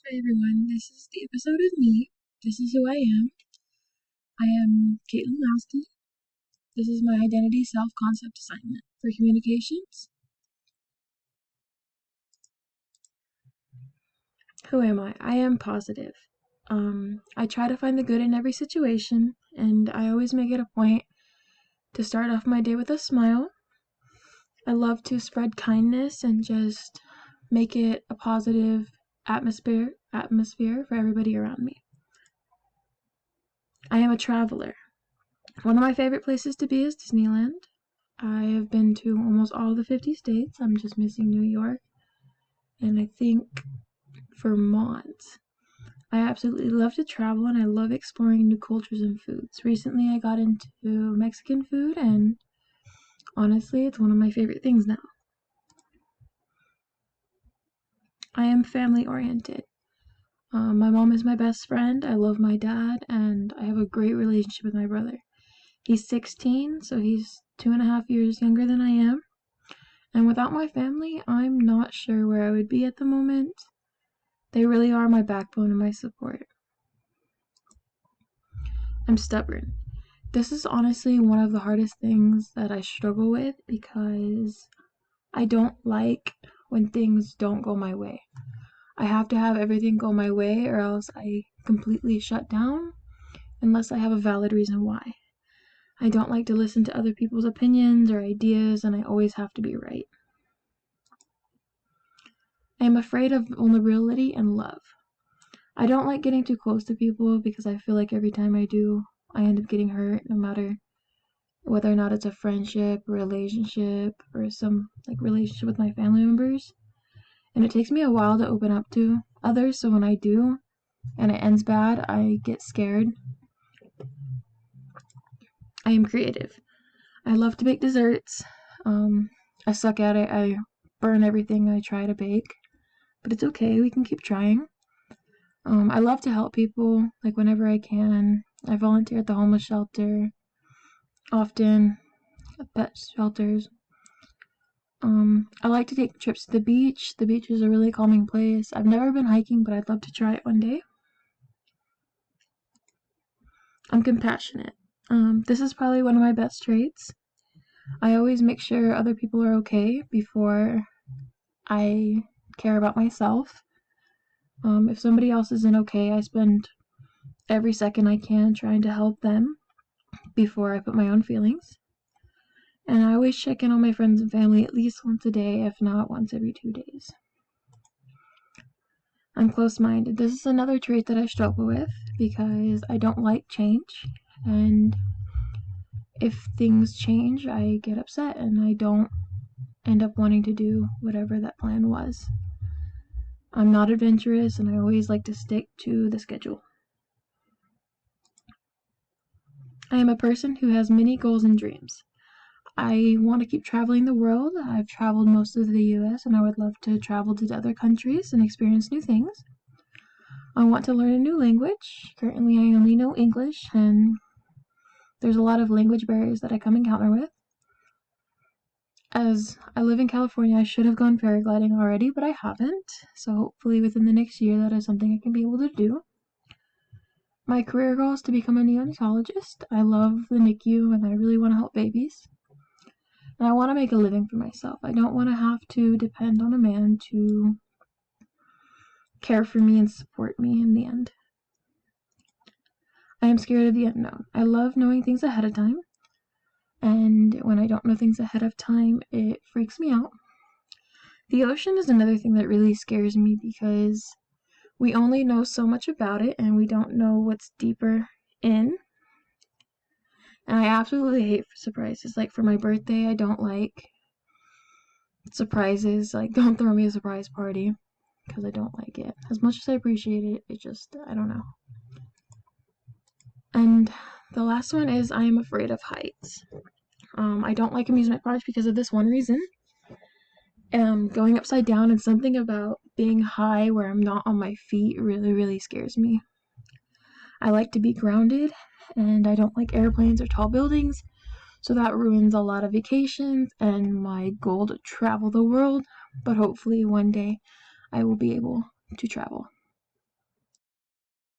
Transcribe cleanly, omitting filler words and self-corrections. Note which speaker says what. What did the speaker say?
Speaker 1: Hi everyone, this is the episode of me. This is who I am. I am Caitlin Lasky. This is my identity self-concept assignment for communications. Who am I? I am positive. I try to find the good in every situation, and I always make it a point to start off my day with a smile. I love to spread kindness and just make it a positive atmosphere for everybody around me. I am a traveler. One of my favorite places to be is Disneyland. I have been to almost all the 50 states. I'm just missing New York and I think Vermont. I absolutely love to travel and I love exploring new cultures and foods. Recently I got into Mexican food and honestly it's one of my favorite things now. I am family oriented. My mom is my best friend. I love my dad and I have a great relationship with my brother. He's 16, so he's 2.5 years younger than I am. And without my family, I'm not sure where I would be at the moment. They really are my backbone and my support. I'm stubborn. This is honestly one of the hardest things that I struggle with because I don't like when things don't go my way. I have to have everything go my way or else I completely shut down unless I have a valid reason why. I don't like to listen to other people's opinions or ideas and I always have to be right. I am afraid of vulnerability and love. I don't like getting too close to people because I feel like every time I do, I end up getting hurt, no matter whether or not it's a friendship, relationship, or some relationship with my family members. And it takes me a while to open up to others, so when I do, and it ends bad, I get scared. I am creative. I love to bake desserts. I suck at it. I burn everything I try to bake, but it's okay. We can keep trying. I love to help people, whenever I can. I volunteer at the homeless shelter, often at pet shelters. I like to take trips to the beach. The beach is a really calming place. I've never been hiking, but I'd love to try it one day. I'm compassionate. This is probably one of my best traits. I always make sure other people are okay before I care about myself. If somebody else isn't okay, I spend every second I can trying to help them before I put my own feelings. And I always check in on my friends and family at least once a day, if not once every 2 days. I'm close-minded. This is another trait that I struggle with because I don't like change. And if things change, I get upset and I don't end up wanting to do whatever that plan was. I'm not adventurous and I always like to stick to the schedule. I am a person who has many goals and dreams. I want to keep traveling the world. I've traveled most of the US and I would love to travel to other countries and experience new things. I want to learn a new language. Currently I only know English and there's a lot of language barriers that I come encounter with. As I live in California, I should have gone paragliding already, but I haven't. So hopefully within the next year that is something I can be able to do. My career goal is to become a neonatologist. I love the NICU and I really want to help babies. And I want to make a living for myself. I don't want to have to depend on a man to care for me and support me in the end. I am scared of the unknown. I love knowing things ahead of time. And when I don't know things ahead of time, it freaks me out. The ocean is another thing that really scares me because we only know so much about it and we don't know what's deeper in. And I absolutely hate surprises. Like for my birthday, I don't like surprises. Don't throw me a surprise party because I don't like it. As much as I appreciate it, I don't know. And the last one is I am afraid of heights. I don't like amusement parks because of this one reason. Going upside down and something about being high where I'm not on my feet really, really scares me. I like to be grounded and I don't like airplanes or tall buildings, so that ruins a lot of vacations and my goal to travel the world, but hopefully one day I will be able to travel.